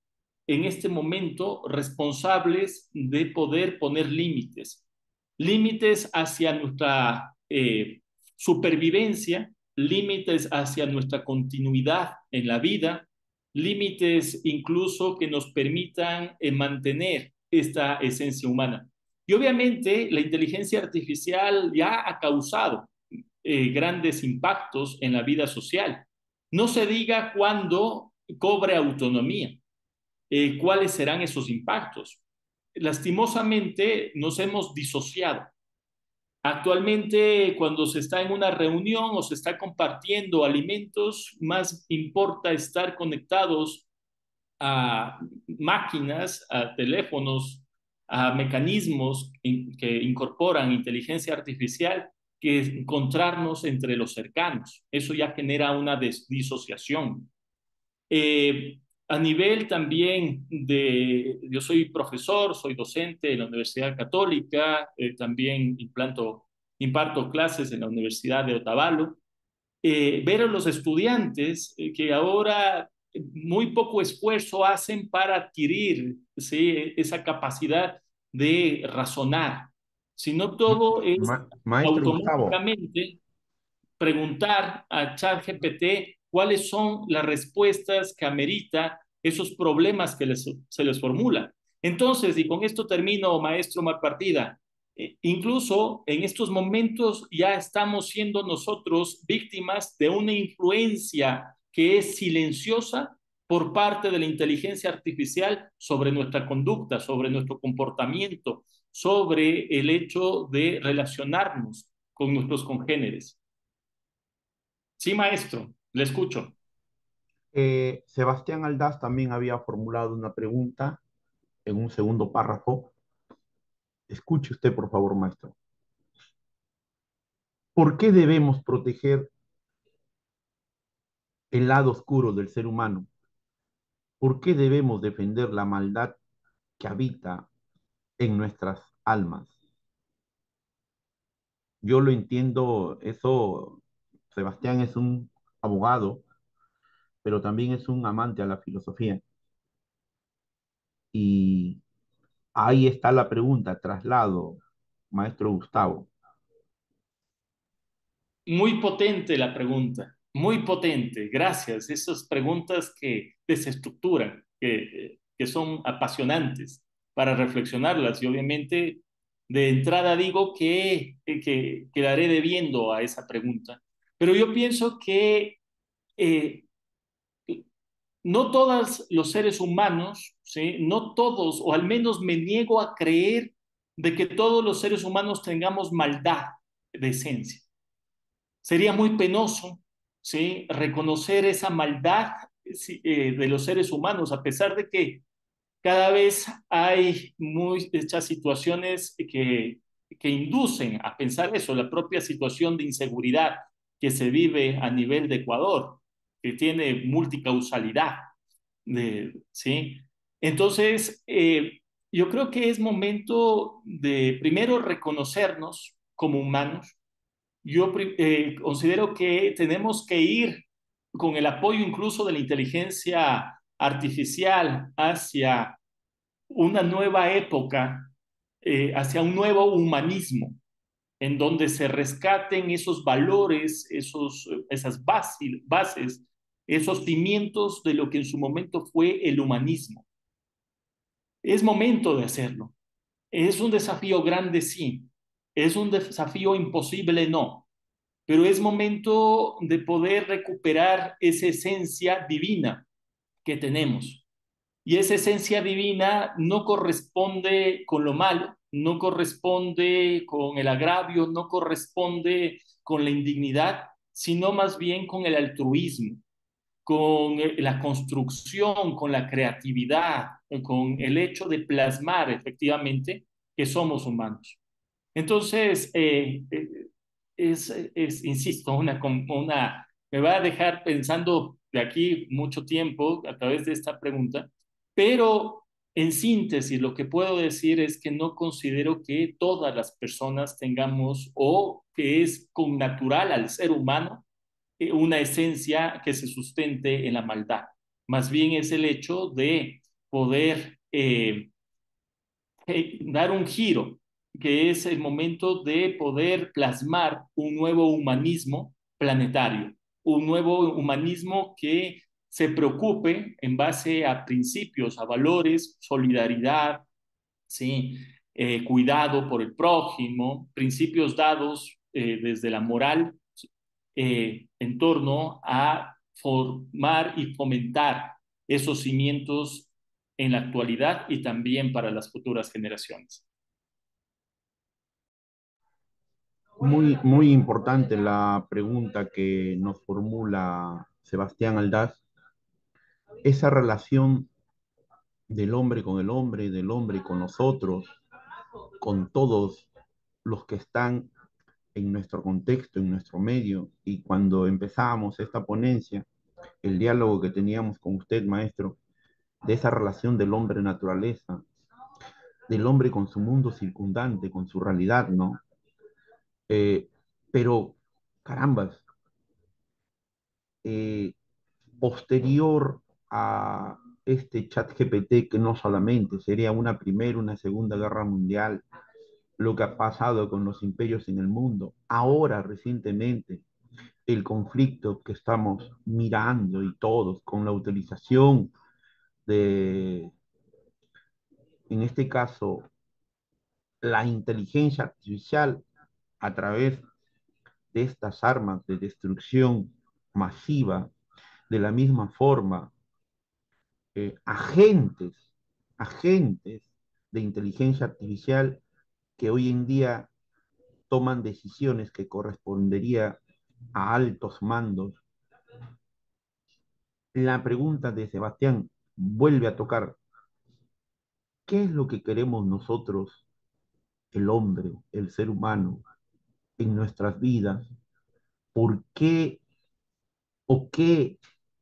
[SPEAKER 2] en este momento responsables de poder poner límites, límites hacia nuestra supervivencia, límites hacia nuestra continuidad en la vida, límites incluso que nos permitan mantener esta esencia humana. Y obviamente la inteligencia artificial ya ha causado grandes impactos en la vida social. No se diga cuándo cobre autonomía, cuáles serán esos impactos. Lastimosamente nos hemos disociado. Actualmente, cuando se está en una reunión o se está compartiendo alimentos, más importa estar conectados a máquinas, a teléfonos, a mecanismos que incorporan inteligencia artificial que encontrarnos entre los cercanos. Eso ya genera una disociación. A nivel también yo soy profesor, soy docente en la Universidad Católica, también imparto clases en la Universidad de Otavalo. Ver a los estudiantes que ahora muy poco esfuerzo hacen para adquirir, ¿sí?, esa capacidad de razonar, sino todo es
[SPEAKER 1] Maestro Gustavo,
[SPEAKER 2] automáticamente preguntar a ChatGPT cuáles son las respuestas que amerita esos problemas que se les formula. Entonces, y con esto termino, maestro Malpartida, incluso en estos momentos ya estamos siendo nosotros víctimas de una influencia que es silenciosa por parte de la inteligencia artificial sobre nuestra conducta, sobre nuestro comportamiento, sobre el hecho de relacionarnos con nuestros congéneres. Sí, maestro, le escucho.
[SPEAKER 1] Sebastián Aldaz también había formulado una pregunta en un segundo párrafo. Escuche usted, por favor, maestro. ¿Por qué debemos proteger el lado oscuro del ser humano? ¿Por qué debemos defender la maldad que habita en nuestras almas? Yo lo entiendo, eso, Sebastián es un abogado, pero también es un amante a la filosofía. Y ahí está la pregunta, traslado, maestro Gustavo.
[SPEAKER 2] Muy potente la pregunta, muy potente. Gracias. Esas preguntas que desestructuran, que son apasionantes para reflexionarlas. Y obviamente, de entrada digo que quedaré debiendo a esa pregunta. Pero yo pienso que eh, no todos los seres humanos, ¿sí?, no todos, o al menos me niego a creer de que todos los seres humanos tengamos maldad de esencia. Sería muy penoso, ¿sí?, reconocer esa maldad, sí, de los seres humanos, a pesar de que cada vez hay muchas situaciones que inducen a pensar eso, la propia situación de inseguridad que se vive a nivel de Ecuador, que tiene multicausalidad, ¿sí? Entonces, yo creo que es momento de primero reconocernos como humanos. Yo considero que tenemos que ir con el apoyo incluso de la inteligencia artificial hacia una nueva época, hacia un nuevo humanismo, en donde se rescaten esos valores, esas bases, esos cimientos de lo que en su momento fue el humanismo. Es momento de hacerlo. Es un desafío grande, sí. Es un desafío imposible, no. Pero es momento de poder recuperar esa esencia divina que tenemos. Y esa esencia divina no corresponde con lo malo, no corresponde con el agravio, no corresponde con la indignidad, sino más bien con el altruismo, con la construcción, con la creatividad, con el hecho de plasmar efectivamente que somos humanos. Entonces, insisto, me va a dejar pensando de aquí mucho tiempo a través de esta pregunta, pero en síntesis lo que puedo decir es que no considero que todas las personas tengamos o que es con natural al ser humano una esencia que se sustente en la maldad. Más bien es el hecho de poder dar un giro, que es el momento de poder plasmar un nuevo humanismo planetario, un nuevo humanismo que se preocupe en base a principios, a valores, solidaridad, ¿sí? Cuidado por el prójimo, principios dados desde la moral en torno a formar y fomentar esos cimientos en la actualidad y también para las futuras generaciones.
[SPEAKER 1] Muy importante la pregunta que nos formula Sebastián Aldaz, esa relación del hombre con el hombre, del hombre con nosotros, con todos los que están en nuestro contexto, en nuestro medio. Y cuando empezábamos esta ponencia, el diálogo que teníamos con usted, maestro, de esa relación del hombre-naturaleza, del hombre con su mundo circundante, con su realidad, ¿no? Eh, pero, carambas, eh, posterior a este chat GPT, que no solamente sería una primera, una segunda guerra mundial, lo que ha pasado con los imperios en el mundo, ahora recientemente el conflicto que estamos mirando y todos con la utilización de, en este caso, la inteligencia artificial a través de estas armas de destrucción masiva, de la misma forma, agentes de inteligencia artificial que hoy en día toman decisiones que correspondería a altos mandos. La pregunta de Sebastián vuelve a tocar, ¿qué es lo que queremos nosotros, el hombre, el ser humano, en nuestras vidas? ¿Por qué o qué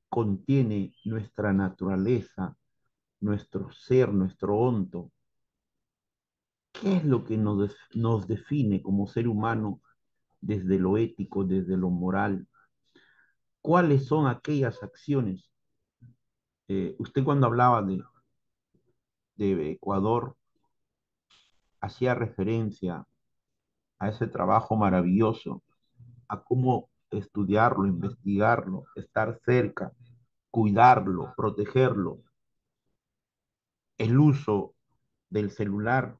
[SPEAKER 1] contiene nuestra naturaleza, nuestro ser, nuestro onto? ¿Qué es lo que nos define como ser humano desde lo ético, desde lo moral? ¿Cuáles son aquellas acciones? Usted cuando hablaba de Ecuador hacía referencia a ese trabajo maravilloso, a cómo estudiarlo, investigarlo, estar cerca, cuidarlo, protegerlo, el uso del celular,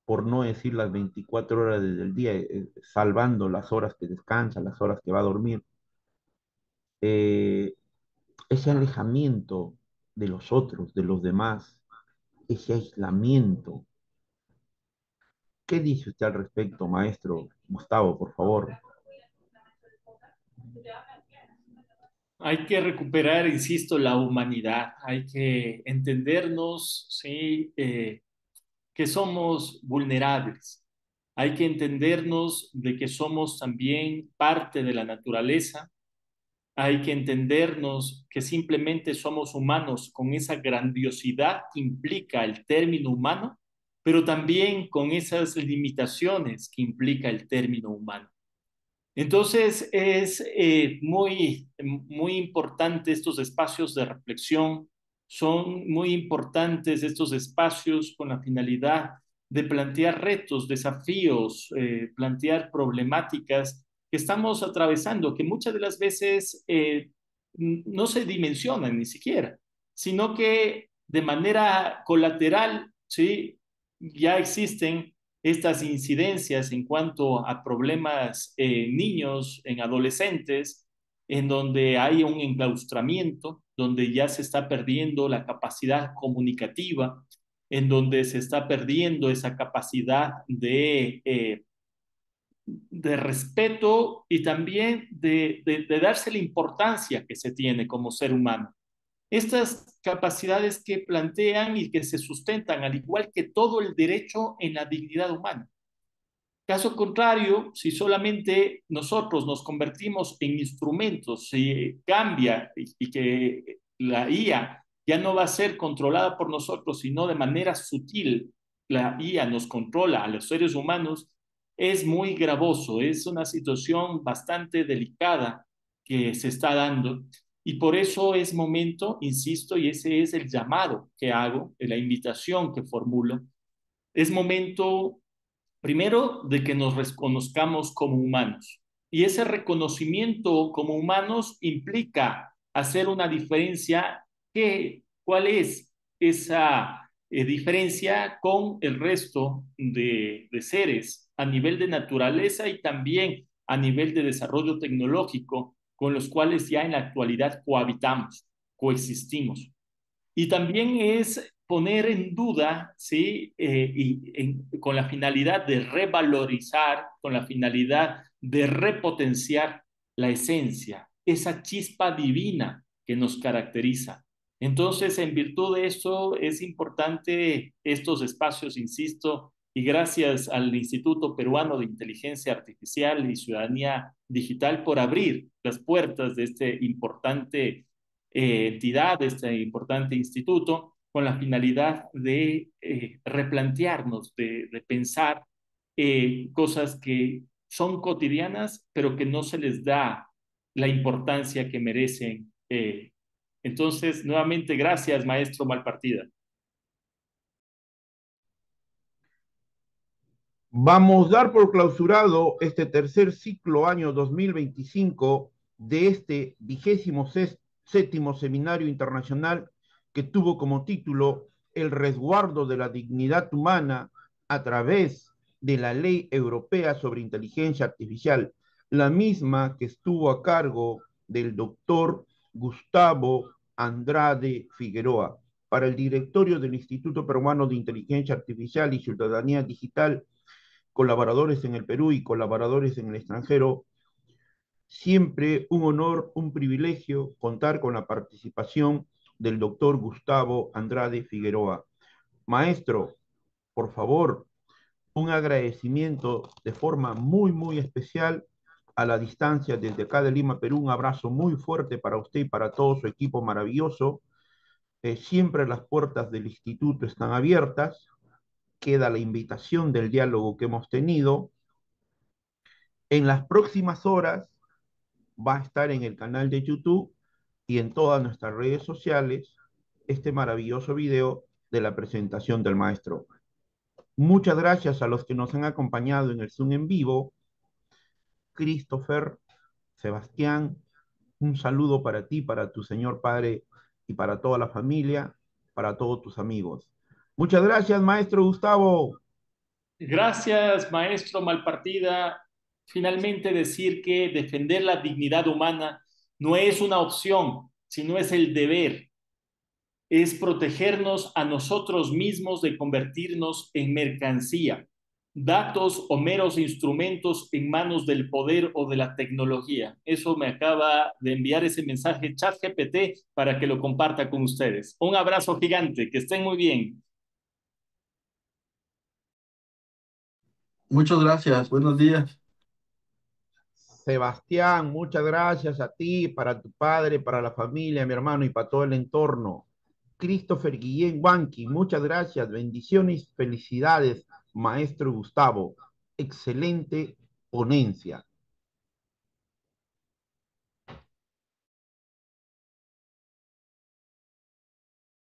[SPEAKER 1] por no decir las 24 horas del día, salvando las horas que descansa, las horas que va a dormir, eh, ese alejamiento de los otros, de los demás, ese aislamiento. ¿Qué dice usted al respecto, maestro Gustavo, por favor?
[SPEAKER 2] Hay que recuperar, insisto, la humanidad, hay que entendernos, ¿sí? Que somos vulnerables, hay que entendernos de que somos también parte de la naturaleza, hay que entendernos que simplemente somos humanos con esa grandiosidad que implica el término humano, pero también con esas limitaciones que implica el término humano. Entonces, es muy importante estos espacios de reflexión, son muy importantes estos espacios con la finalidad de plantear retos, desafíos, plantear problemáticas que estamos atravesando, que muchas de las veces no se dimensionan ni siquiera, sino que de manera colateral, ¿sí? Ya existen estas incidencias en cuanto a problemas niños, en adolescentes, en donde hay un enclaustramiento, donde ya se está perdiendo la capacidad comunicativa, en donde se está perdiendo esa capacidad de respeto y también de darse la importancia que se tiene como ser humano. Estas capacidades que plantean y que se sustentan, al igual que todo el derecho en la dignidad humana. Caso contrario, si solamente nosotros nos convertimos en instrumentos, si cambia y que la IA ya no va a ser controlada por nosotros, sino de manera sutil, la IA nos controla a los seres humanos, es muy gravoso, es una situación bastante delicada que se está dando. Y por eso es momento, insisto, y ese es el llamado que hago, la invitación que formulo, es momento primero, de que nos reconozcamos como humanos. Y ese reconocimiento como humanos implica hacer una diferencia. ¿Cuál es esa diferencia con el resto de seres a nivel de naturaleza y también a nivel de desarrollo tecnológico con los cuales ya en la actualidad cohabitamos, coexistimos? Y también es poner en duda, ¿sí? Con la finalidad de revalorizar, con la finalidad de repotenciar la esencia, esa chispa divina que nos caracteriza. Entonces, en virtud de esto, es importante estos espacios, insisto, y gracias al Instituto Peruano de Inteligencia Artificial y Ciudadanía Digital por abrir las puertas de este importante entidad, de este importante instituto, con la finalidad de replantearnos, de pensar cosas que son cotidianas, pero que no se les da la importancia que merecen. Entonces, nuevamente, gracias, maestro Malpartida.
[SPEAKER 1] Vamos a dar por clausurado este tercer ciclo año 2025 de este séptimo seminario internacional que tuvo como título El resguardo de la dignidad humana a través de la Ley Europea sobre Inteligencia Artificial, la misma que estuvo a cargo del doctor Gustavo Andrade Figueroa. Para el directorio del Instituto Peruano de Inteligencia Artificial y Ciudadanía Digital, colaboradores en el Perú y colaboradores en el extranjero, siempre un honor, un privilegio contar con la participación del doctor Gustavo Andrade Figueroa. Maestro, por favor, un agradecimiento de forma muy especial a la distancia desde acá de Lima, Perú. Un abrazo muy fuerte para usted y para todo su equipo maravilloso. Siempre las puertas del instituto están abiertas. Queda la invitación del diálogo que hemos tenido. En las próximas horas va a estar en el canal de YouTube y en todas nuestras redes sociales este maravilloso video de la presentación del maestro. Muchas gracias a los que nos han acompañado en el Zoom en vivo. Christopher, Sebastián, un saludo para ti, para tu señor padre y para toda la familia, para todos tus amigos. Muchas gracias, maestro Gustavo.
[SPEAKER 2] Gracias, maestro Malpartida. Finalmente decir que defender la dignidad humana no es una opción, sino es el deber, es protegernos a nosotros mismos de convertirnos en mercancía, datos o meros instrumentos en manos del poder o de la tecnología. Eso me acaba de enviar ese mensaje ChatGPT para que lo comparta con ustedes. Un abrazo gigante, que estén muy bien.
[SPEAKER 3] Muchas gracias, buenos días.
[SPEAKER 1] Sebastián, muchas gracias a ti, para tu padre, para la familia, mi hermano y para todo el entorno. Christopher Guillén Wanqui, muchas gracias, bendiciones, felicidades, maestro Gustavo. Excelente ponencia.